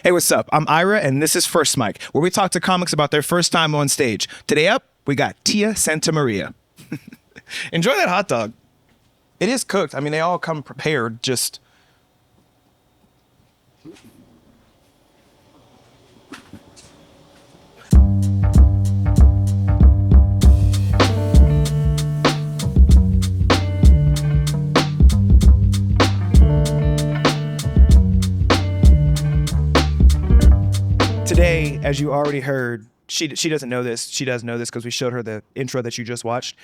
Hey, what's up? I'm Ira, and this is First Mic, where we talk to comics about their first time on stage. Today up, we got Tia Santamaria. Enjoy that hot dog. It is cooked. I mean, they all come prepared, just... Today, as you already heard, she doesn't know this. She does know this because we showed her the intro that you just watched.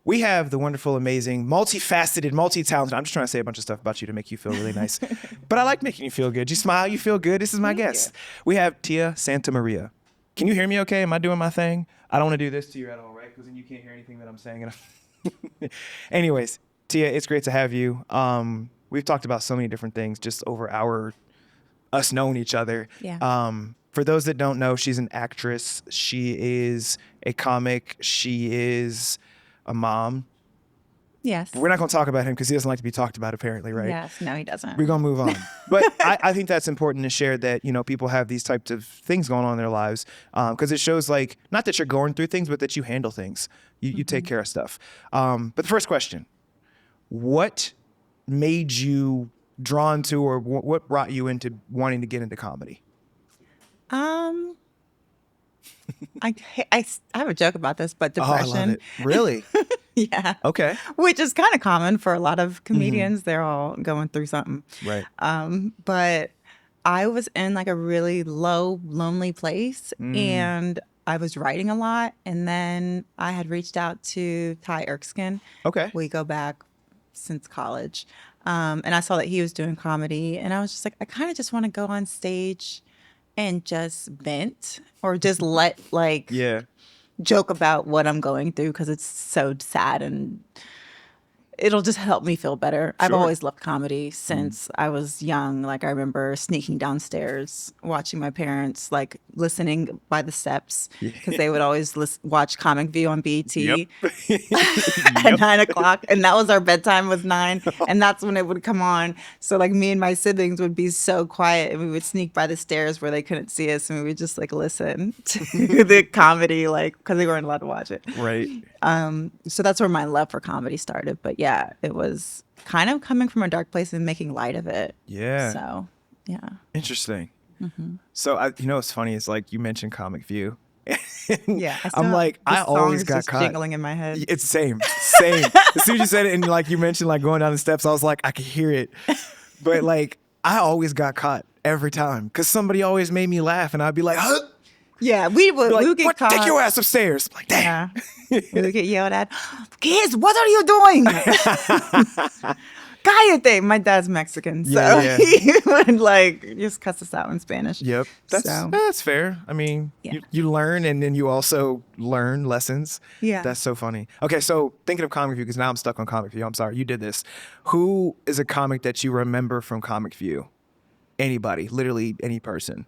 We have the wonderful, amazing, multifaceted, multi-talented. I'm just trying to say a bunch of stuff about you to make you feel really nice. But I like making you feel good. You smile, you feel good. This is my guest. We have Tia Santamaria. Can you hear me okay? Am I doing my thing? I don't want to do this to you at all, right? Because then you can't hear anything that I'm saying. Anyways, Tia, it's great to have you. We've talked about so many different things just over us knowing each other. Yeah. For those that don't know, she's an actress. She is a comic. She is a mom. Yes. We're not going to talk about him because he doesn't like to be talked about, apparently, right? Yes. No, he doesn't. We're going to move on. But I think that's important to share that, people have these types of things going on in their lives because it shows, like, not that you're going through things, but that you handle things. You take care of stuff. But the first question, what made you drawn to, or what brought you into wanting to get into comedy? I have a joke about this, but depression. Oh, I love it. Really? Yeah. Okay. Which is kind of common for a lot of comedians. They're all going through something. Right. But I was in like a really low, lonely place, and I was writing a lot. And then I had reached out to Ty Erskine. Okay. We go back since college. And I saw that he was doing comedy, and I was just like, I kind of just want to go on stage and just vent or just let joke about what I'm going through because it's so sad and it'll just help me feel better. I've always loved comedy since I was young. Like I remember sneaking downstairs, watching my parents, like listening by the steps because they would always watch Comic View on BET at 9 o'clock. And that was our bedtime was 9. And that's when it would come on. So like me and my siblings would be so quiet and we would sneak by the stairs where they couldn't see us. And we would just like listen to the comedy, like, because they weren't allowed to watch it. Right. So that's where my love for comedy started. But yeah, it was kind of coming from a dark place and making light of it. Yeah. So, yeah. Interesting. So, what's funny is like you mentioned Comic View. Yeah. I'm like, I always got caught. Jingling in my head. It's same. As soon as you said it and like you mentioned like going down the steps, I was like, I could hear it. But like, I always got caught every time because somebody always made me laugh and I'd be like, huh? Yeah, we would get caught. Take your ass upstairs. I'm like, damn. Yeah. We would get yelled at. Kids, what are you doing? Cállate. My dad's Mexican, so he would like just cuss us out in Spanish. Yep. That's fair. I mean, you learn and then you also learn lessons. Yeah. That's so funny. Okay, so thinking of Comic View, because now I'm stuck on Comic View. I'm sorry, you did this. Who is a comic that you remember from Comic View? Anybody, literally any person.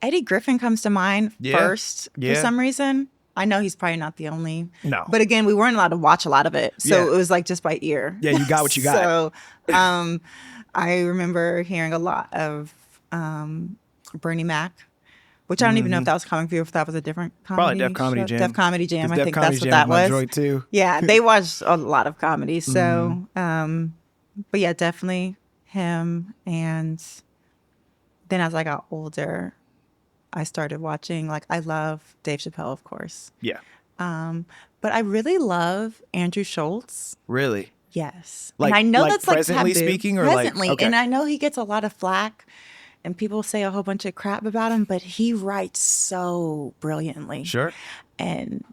Eddie Griffin comes to mind first for some reason. I know he's probably not the only. No. But again, we weren't allowed to watch a lot of it. So it was like just by ear. Yeah, you got what you got. So I remember hearing a lot of Bernie Mac, which I don't even know if that was Comic View, if that was a different comedy. Probably Def Comedy Jam. Def Comedy Jam. I Def think Comedy that's what Jam that was. Droid too. Yeah, they watched a lot of comedy. So, but yeah, definitely him. And then as I got older, I started watching, like, I love Dave Chappelle, of course. Yeah. But I really love Andrew Schultz. Really? Yes. Like, and I know like that's like presently taboo. speaking, or presently, like, okay. And I know he gets a lot of flack and people say a whole bunch of crap about him, but he writes so brilliantly. Sure. And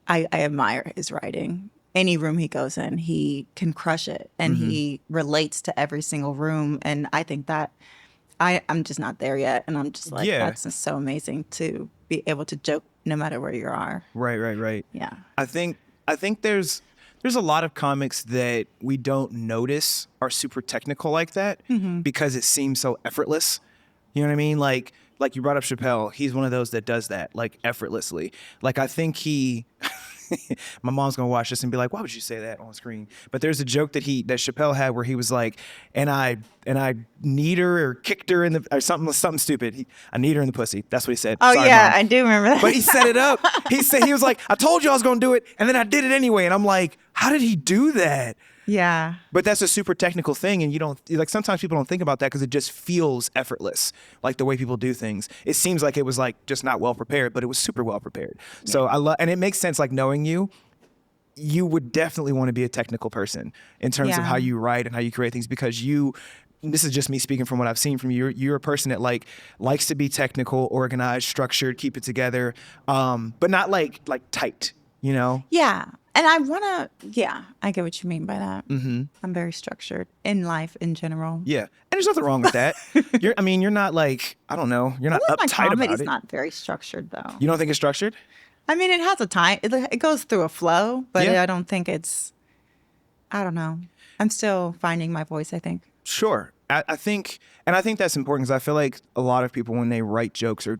I admire his writing. Any room he goes in, he can crush it. And he relates to every single room. And I think that I'm just not there yet. And I'm just like, that's just so amazing to be able to joke no matter where you are. Right. Yeah. I think there's a lot of comics that we don't notice are super technical like that because it seems so effortless. You know what I mean? Like you brought up Chappelle. He's one of those that does that like effortlessly. Like I think he my mom's gonna watch this and be like, why would you say that on screen? But there's a joke that Chappelle had where he was like, and I kneed her or kicked her in the or something stupid. I kneed her in the pussy. That's what he said. Oh, Sorry, yeah, Mom. I do remember that. But he set it up. He was like, I told you I was gonna do it, and then I did it anyway. And I'm like, how did he do that? Yeah. But that's a super technical thing, and you don't like. Sometimes people don't think about that because it just feels effortless, like the way people do things. It seems like it was like just not well prepared, but it was super well prepared. Yeah. So I love, and it makes sense. Like knowing you, you would definitely want to be a technical person in terms of how you write and how you create things because you. This is just me speaking from what I've seen from you. You're a person that like likes to be technical, organized, structured, keep it together, but not like tight. You know? Yeah. And I get what you mean by that. Mm-hmm. I'm very structured in life in general. Yeah. And there's nothing wrong with that. You're not like, I don't know, you're not uptight about it. My comedy's not very structured though. You don't think it's structured? I mean, it has a time. It goes through a flow, but I don't think I don't know. I'm still finding my voice, I think. Sure. I think that's important because I feel like a lot of people, when they write jokes or,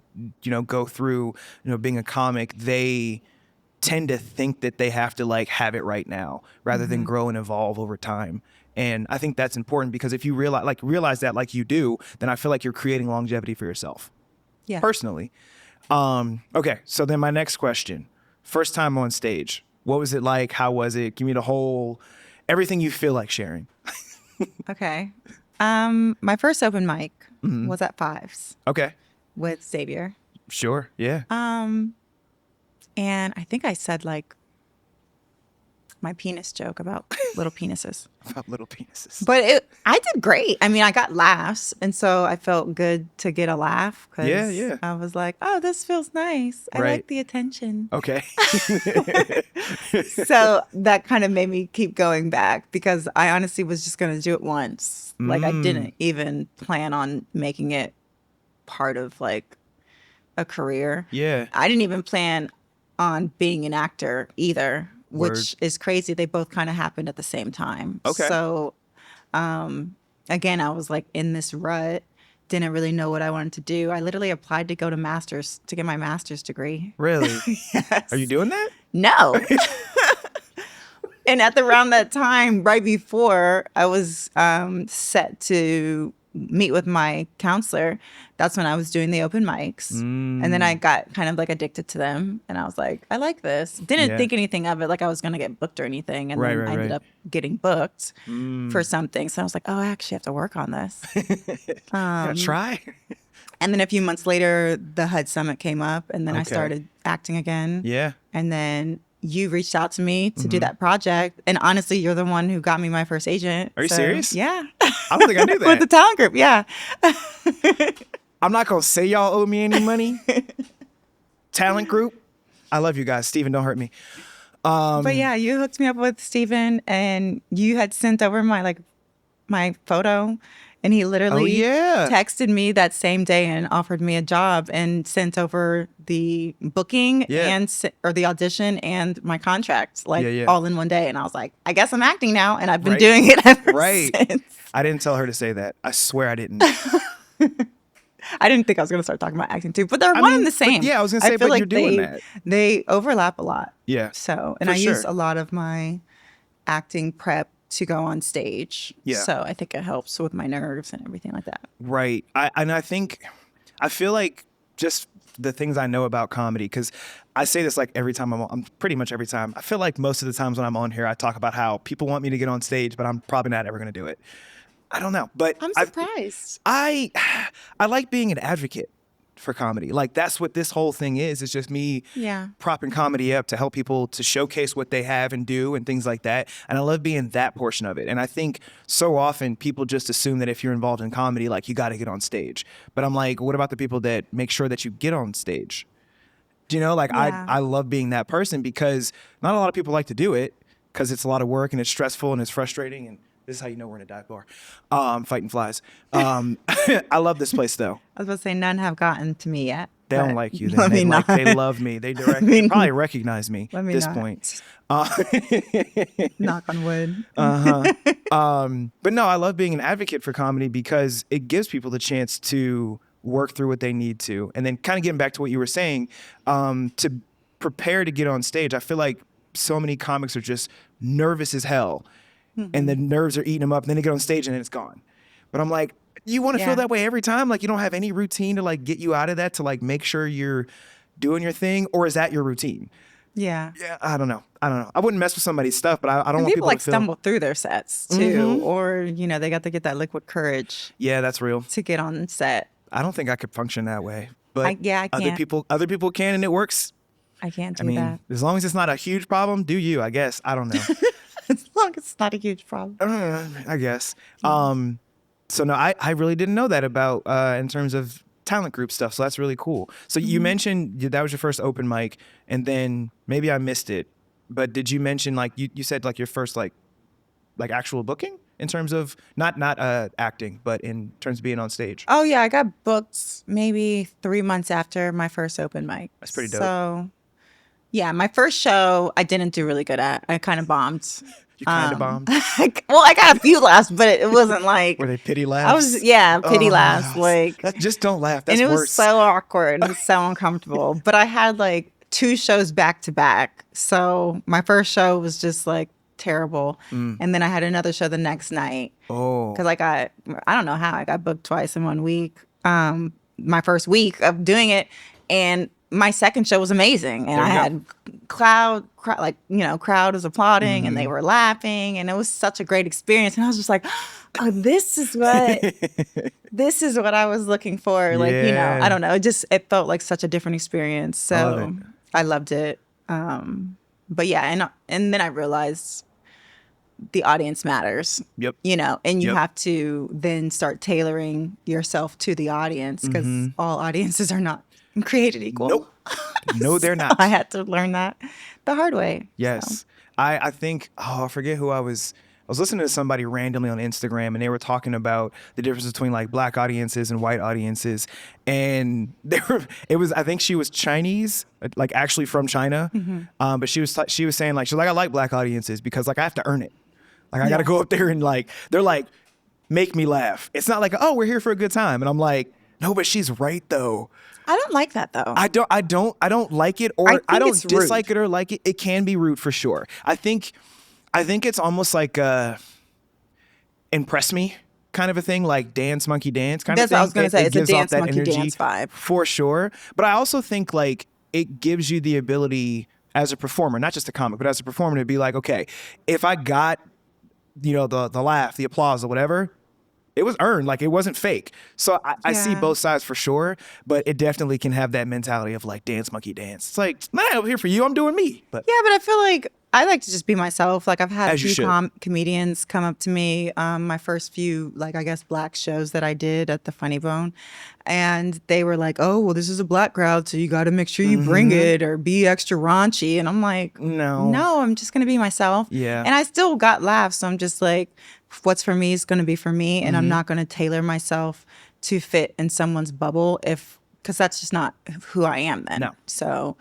go through, being a comic, they tend to think that they have to like have it right now rather than grow and evolve over time. And I think that's important because if you realize that like you do, then I feel like you're creating longevity for yourself. Yeah. Personally. Okay. So then my next question, first time on stage, what was it like? How was it? Give me the whole, everything you feel like sharing. Okay. My first open mic was at Fives. Okay. With Xavier. Sure. Yeah. And I think I said like my penis joke about little penises. About little penises. But I did great. I mean, I got laughs. And so I felt good to get a laugh. Yeah. I was like, oh, this feels nice. I like the attention. Okay. So that kind of made me keep going back because I honestly was just going to do it once. Like I didn't even plan on making it part of like a career. Yeah. I didn't even plan on being an actor either, which is crazy. They both kind of happened at the same time. Okay. So, again, I was like in this rut, didn't really know what I wanted to do. I literally applied to go to get my master's degree. Really? Yes. Are you doing that? No. And around that time, right before I was set to meet with my counselor, that's when I was doing the open mics. And then I got kind of like addicted to them. And I was like, I like this. Didn't think anything of it, like I was going to get booked or anything. And then I ended up getting booked for something. So I was like, oh, I actually have to work on this. Gotta try. And then a few months later, the HUD Summit came up. And then I started acting again. Yeah. And then you reached out to me to do that project. And honestly, you're the one who got me my first agent. Are you serious? Yeah. I don't think I knew that. With the talent group, yeah. I'm not going to say y'all owe me any money. Talent group. I love you guys. Steven, don't hurt me. But yeah, you hooked me up with Steven and you had sent over my photo. And he literally texted me that same day and offered me a job and sent over the booking or the audition and my contract all in one day. And I was like, I guess I'm acting now. And I've been doing it ever since. I didn't tell her to say that. I swear I didn't. I didn't think I was going to start talking about acting too, but they're one and the same. Yeah, I was going to say, but you're doing that. They overlap a lot. Yeah. So, and I use a lot of my acting prep to go on stage. Yeah. So I think it helps with my nerves and everything like that. Right. I feel like just the things I know about comedy, because I say this like every time I'm pretty much every time. I feel like most of the times when I'm on here, I talk about how people want me to get on stage, but I'm probably not ever going to do it. I don't know, but I'm surprised. I like being an advocate for comedy. Like that's what this whole thing is. It's just me propping comedy up to help people to showcase what they have and do and things like that. And I love being that portion of it. And I think so often people just assume that if you're involved in comedy, like you got to get on stage. But I'm like, what about the people that make sure that you get on stage? Do you know, like I love being that person because not a lot of people like to do it because it's a lot of work and it's stressful and it's frustrating. And this is how you know we're in a dive bar, fighting flies. I love this place though. I was about to say none have gotten to me yet. They don't like you. They love me. They probably recognize me at this point. Knock on wood. But no, I love being an advocate for comedy because it gives people the chance to work through what they need to. And then kind of getting back to what you were saying, to prepare to get on stage, I feel like so many comics are just nervous as hell, and the nerves are eating them up, and then they get on stage and then it's gone. But I'm like, you want to feel that way every time? Like, you don't have any routine to like get you out of that, to like make sure you're doing your thing, or is that your routine? Yeah. Yeah, I don't know. I wouldn't mess with somebody's stuff, but I don't And want people people like to feel. stumble through their sets too, or they got to get that liquid courage. Yeah, that's real. To get on set. I don't think I could function that way, but I can't. Other people can, and it works. I can't do that. As long as it's not a huge problem, do you? I guess. I don't know. As long as it's not a huge problem. I guess. So no, I really didn't know that about in terms of talent group stuff. So that's really cool. So you mentioned that was your first open mic, and then maybe I missed it, but did you mention like you said like your first like actual booking in terms of not acting, but in terms of being on stage? Oh yeah, I got booked maybe 3 months after my first open mic. That's pretty dope. So yeah, my first show I didn't do really good at. I kind of bombed. You kind of bombed? Well, I got a few laughs, but it wasn't like... Were they pity laughs? Pity laughs. Like, just don't laugh. That's and it worse. was so awkward and so uncomfortable. But I had like 2 shows back to back. So my first show was just like terrible. And then I had another show the next night. Oh. Because I don't know how, I got booked twice in 1 week. My first week of doing it. And my second show was amazing, and I had crowd was applauding, and they were laughing, and it was such a great experience. And I was just like, oh, this is what I was looking for. Like, I don't know, it felt like such a different experience. So I loved it. But yeah, and then I realized the audience matters. Yep. And you have to then start tailoring yourself to the audience, because all audiences are not created equal. Nope. No, they're not. I had to learn that the hard way. Yes. So. I think, I forget who I was listening to somebody randomly on Instagram, and they were talking about the difference between like black audiences and white audiences. And I think she was Chinese, like actually from China. But she was saying like, I like black audiences because like I have to earn it. Like I got to go up there and like, they're like, make me laugh. It's not like, oh, we're here for a good time. And I'm like, no, but she's right though. I don't like that though. I don't like it, or I don't dislike it or like it. It can be rude for sure. I think it's almost like impress me kind of a thing, like dance monkey dance kind of thing. That's what I was gonna say. It's a dance monkey dance vibe for sure. But I also think like it gives you the ability as a performer, not just a comic, but as a performer, to be like, okay, if I got the laugh, the applause, or whatever, it was earned, like it wasn't fake. So I see both sides for sure, but it definitely can have that mentality of like dance monkey dance. It's like, I'm not here for you, I'm doing me. But yeah, but I feel like I like to just be myself. Like I've had a few comedians come up to me, my first few, like I guess black shows that I did at the Funny Bone, and they were like, oh, well, this is a black crowd, so you got to make sure you bring it or be extra raunchy. And I'm like, no, I'm just gonna be myself. Yeah. And I still got laughs. So I'm just like, what's for me is going to be for me, and I'm not going to tailor myself to fit in someone's bubble because that's just not who I am then. No. So.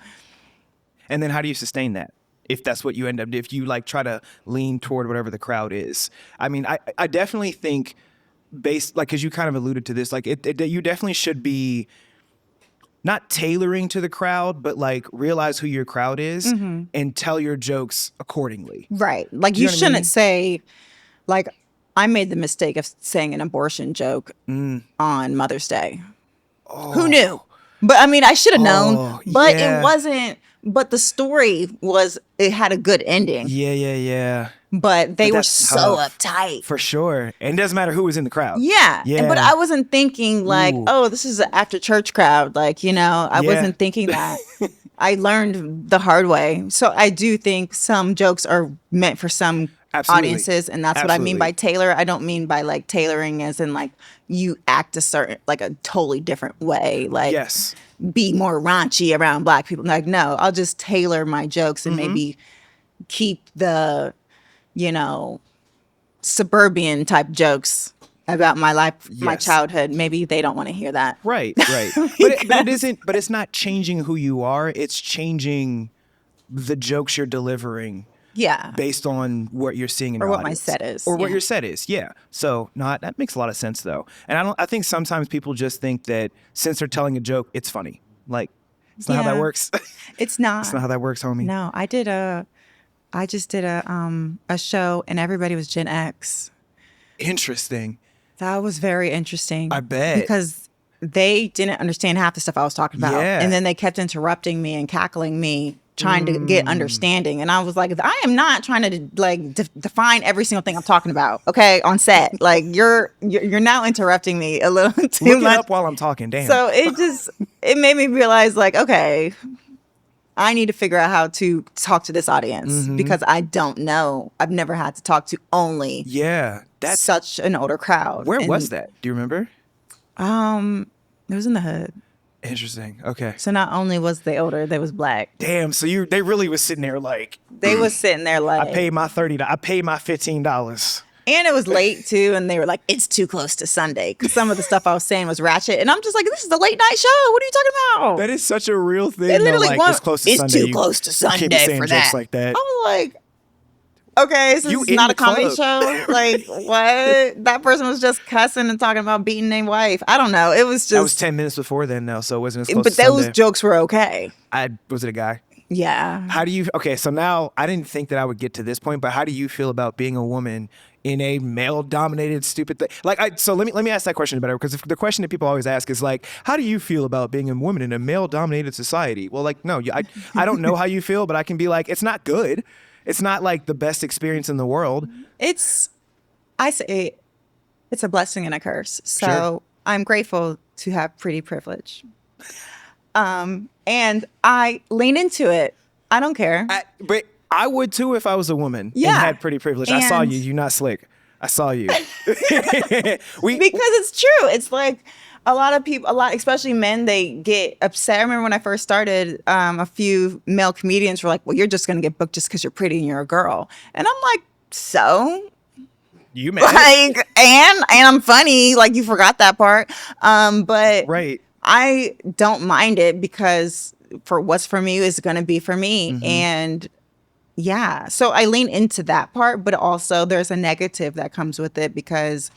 And then how do you sustain that? If that's what you end up doing, if you like try to lean toward whatever the crowd is. I mean, I definitely think because you kind of alluded to this, like you definitely should be not tailoring to the crowd, but like realize who your crowd is and tell your jokes accordingly. Right. Like you shouldn't say, like, I made the mistake of saying an abortion joke on Mother's Day. Oh. Who knew? But I mean, I should have known, but it wasn't. But the story it had a good ending. Yeah. But they were so uptight. For sure. And it doesn't matter who was in the crowd. Yeah. But I wasn't thinking like, oh, this is an after church crowd. Like, I wasn't thinking that. I learned the hard way. So I do think some jokes are meant for some audiences, and that's what I mean by tailor. I don't mean by like tailoring as in like you act a certain, like a totally different way, like be more raunchy around black people. Like, no, I'll just tailor my jokes and maybe keep the suburban type jokes about my life, my childhood. Maybe they don't want to hear that. Right. But it's not changing who you are. It's changing the jokes you're delivering. Yeah. Based on what you're seeing in your audience. Or what my set is. Or what your set is, yeah. So that makes a lot of sense though. And I think sometimes people just think that since they're telling a joke, it's funny. Like, it's not how that works. It's not. It's not how that works, homie. No, I did I just did a show and everybody was Gen X. Interesting. That was very interesting. I bet. Because they didn't understand half the stuff I was talking about. Yeah. And then they kept interrupting me and cackling me, trying to get understanding. And I was like, I am not trying to like define every single thing I'm talking about. Okay, on set, like you're now interrupting me a little too Look much. it up while I'm talking. Damn. So it made me realize like, okay, I need to figure out how to talk to this audience because I don't know. I've never had to talk to only that's such an older crowd. Where was that? Do you remember? It was in the hood. Interesting. Okay. So not only was they older, they was black. Damn. So they really was sitting there like they was sitting there like I paid my I paid my $15. And it was late too, and they were like, "It's too close to Sunday," because some of the stuff I was saying was ratchet, and I'm just like, "This is a late night show. What are you talking about?" That is such a real thing. They literally like, want, it's close to it's Sunday. too close to Sunday can't be saying for jokes that. like that. I was like, "Okay, so You it's in not the a comedy club. show. Like, what? That person was just cussing and talking about beating their wife. I don't know. It was just That was 10 minutes before then, though, so it wasn't as close but to those Sunday. jokes were okay. Was it a guy? Yeah. How do you? Okay, so now I didn't think that I would get to this point, but how do you feel about being a woman in a male-dominated, stupid thing? Like, so let me ask that question better, because the question that people always ask is like, how do you feel about being a woman in a male-dominated society? Well, like, no, I don't know how you feel, but I can be like, it's not good. It's not like the best experience in the world. I say it's a blessing and a curse. So Sure. I'm grateful to have pretty privilege. And I lean into it. I don't care. But I would too if I was a woman and Yeah. had pretty privilege. I saw And- you. You're not slick. I saw you. Because it's true. It's like a lot of people, especially men, they get upset. I remember when I first started, a few male comedians were like, well, you're just going to get booked just because you're pretty and you're a girl. And I'm like, so? You mad? Like, and I'm funny. Like, you forgot that part. But Right. I don't mind it because for what's for me is going to be for me. And yeah, so I lean into that part, but also there's a negative that comes with it because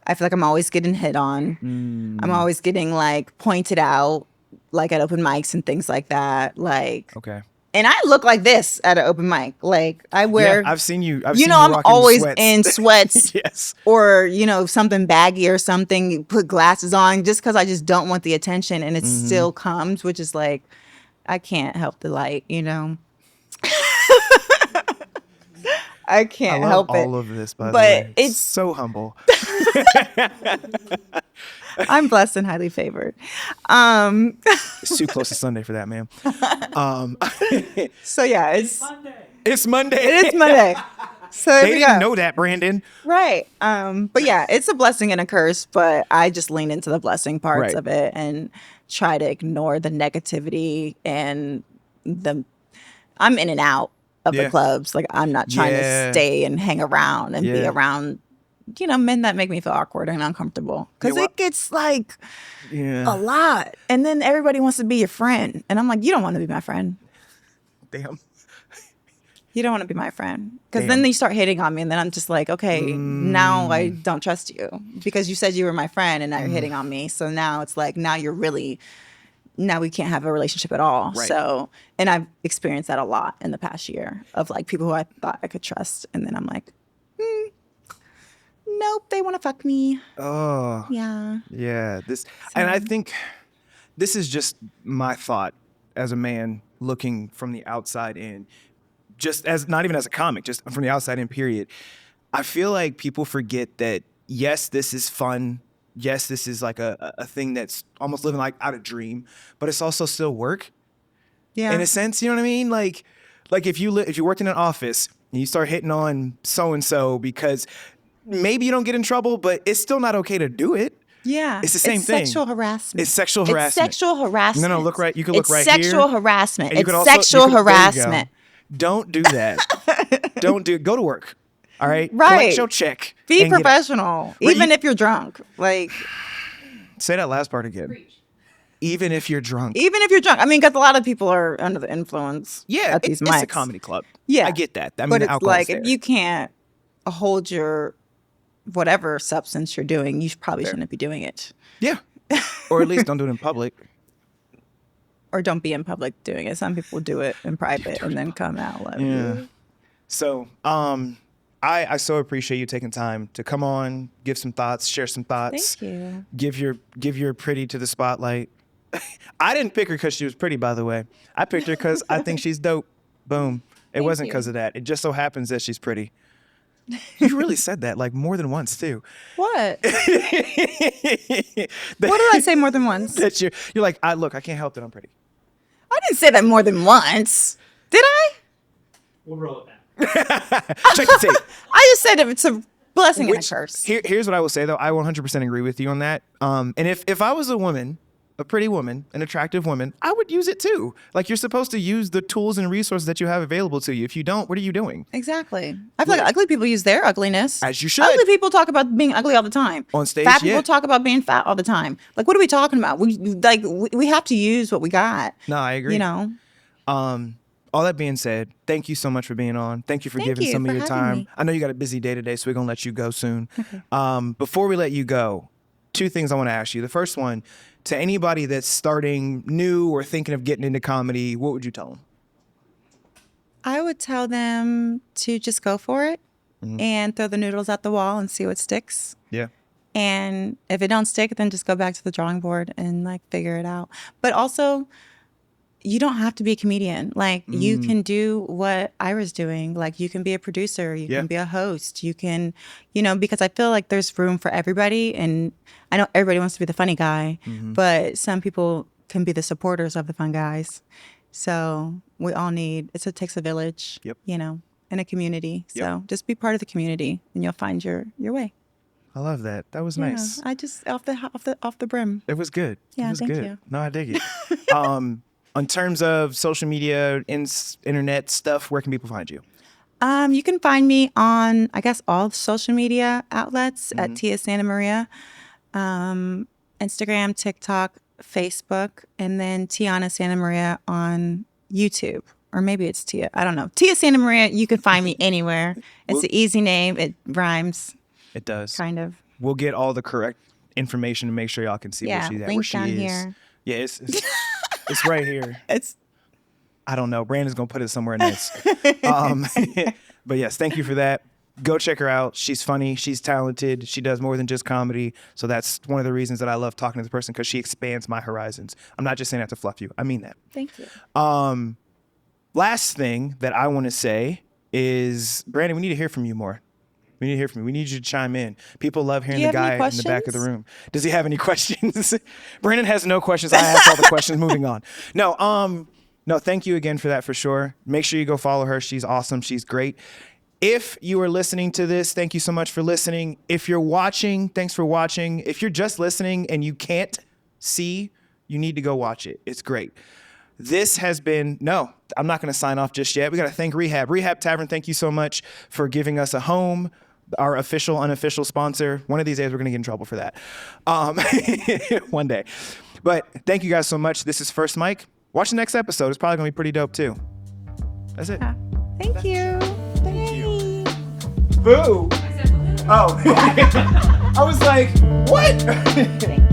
I feel like I'm always getting hit on. I'm always getting like pointed out, like at open mics and things like that. Like, Okay. and I look like this at an open mic. Like I wear, I've seen you. I've you seen know, you I'm rocking always sweats. in sweats. Yes. Or, you know, something baggy or something, you put glasses on just because I just don't want the attention. And it still comes, which is like, I can't help the light, you know? I can't I love help it. all of this, by the But way. it's- so humble. I'm blessed and highly favored. It's too close to Sunday for that, man. So yeah, It's Monday. it is Monday. So there They we didn't go. know that, Brandon. Right. But yeah, it's a blessing and a curse, but I just lean into the blessing parts Right. of it and try to ignore the negativity and I'm in and out of Yeah. the clubs. Like I'm not trying Yeah. to stay and hang around and be Yeah. around, you know, men that make me feel awkward and uncomfortable. Because Yeah, it gets like Yeah. a lot. And then everybody wants to be your friend. And I'm like, you don't want to be my friend. Damn. You don't want to be my friend. Because Damn. then they start hitting on me. And then I'm just like, okay, now I don't trust you. Because you said you were my friend and now you're hitting on me. So now it's like, now we can't have a relationship at all. Right. So, and I've experienced that a lot in the past year of like people who I thought I could trust. And then I'm like, nope, they want to fuck me. Oh. Yeah. Yeah. And I think this is just my thought as a man looking from the outside in, just as not even as a comic, just from the outside in, period. I feel like people forget that, yes, this is fun. Yes, this is like a thing that's almost living like out of dream, but it's also still work. Yeah. In a sense, you know what I mean? Like if you worked in an office and you start hitting on so and so because maybe you don't get in trouble, but it's still not okay to do it. Yeah. It's the same thing. Sexual harassment. It's sexual harassment. It's sexual harassment. No, look right. You can look it's right sexual here. harassment. And you It's could also- sexual there you go. harassment. Don't do that. Go to work. All right. Right. Collect your check. Be and get out. professional, Right, even you- if you're drunk. Like, Say that last part again. Even if you're drunk. even if you're drunk. I mean, because a lot of people are under the influence. Yeah, at these it's mics. a comedy club. Yeah, I get that. I mean, but the it's alcohol's like there. if you can't hold your whatever substance you're doing, you probably Fair. shouldn't be doing it, Yeah. Or at least don't do it in public. or don't be in public doing it. Some people do it in private and then come out. Like, Yeah. So, I so appreciate you taking time to come on, give some thoughts, share some thoughts. Thank you. Give your pretty to the spotlight. I didn't pick her because she was pretty, by the way. I picked her because I think she's dope. Boom. It wasn't because of that. It just so happens that she's pretty. You really said that like more than once too. What? What did I say more than once? That you're like, look, I can't help that I'm pretty. I didn't say that more than once. Did I? We'll roll it back. Check the tape. I just said it's a blessing and a curse. Here's what I will say though. I 100% agree with you on that. And if I was a woman, a pretty woman, an attractive woman, I would use it too. Like you're supposed to use the tools and resources that you have available to you. If you don't, what are you doing? Exactly. I feel like ugly people use their ugliness. As you should. Ugly people talk about being ugly all the time. On stage, fat people talk about being fat all the time. Like, what are we talking about? We have to use what we got. No, I agree. You know. All that being said, thank you so much for being on. Thank you for giving some of your time. Me. I know you got a busy day today, so we're going to let you go soon. Okay. Before we let you go, 2 things I want to ask you. The first one, to anybody that's starting new or thinking of getting into comedy, what would you tell them? I would tell them to just go for it and throw the noodles at the wall and see what sticks. Yeah. And if it don't stick, then just go back to the drawing board and like figure it out. But also, you don't have to be a comedian. Like you can do what Ira's doing. Like you can be a producer, you can be a host, you can, because I feel like there's room for everybody. And I know everybody wants to be the funny guy, but some people can be the supporters of the fun guys. So we all it takes a village, and a community. So just be part of the community and you'll find your way. I love that. That was nice. I just off the brim. It was good. Yeah, it was thank good. you. No, I dig it. In terms of social media, internet stuff, where can people find you? You can find me on, I guess, all social media outlets at Tia Santamaria, Instagram, TikTok, Facebook, and then Tiana Santamaria on YouTube. Or maybe it's Tia. I don't know. Tia Santamaria, you can find me anywhere. It's an easy name. It rhymes. It does. Kind of. We'll get all the correct information to make sure y'all can see where she down is. Here. Yeah, it's right here. I don't know. Brandon's going to put it somewhere nice. But yes, thank you for that. Go check her out. She's funny. She's talented. She does more than just comedy. So that's one of the reasons that I love talking to this person, because she expands my horizons. I'm not just saying that to fluff you. I mean that. Thank you. Last thing that I want to say is, Brandon, we need to hear from you more. We need to hear from you. We need you to chime in. People love hearing the guy in the back of the room. Does he have any questions? Brandon has no questions. I asked all the questions. Moving on. No, thank you again for that, for sure. Make sure you go follow her. She's awesome. She's great. If you are listening to this, thank you so much for listening. If you're watching, thanks for watching. If you're just listening and you can't see, you need to go watch it. It's great. This has been, no, I'm not going to sign off just yet. We got to thank Rehab. Rehab Tavern, thank you so much for giving us a home. Our official, unofficial sponsor. One of these days, we're going to get in trouble for that. One day. But thank you guys so much. This is First Mike. Watch the next episode. It's probably going to be pretty dope, too. That's it. Yeah. Thank you. Thank you. Boo. Oh. I was like, what?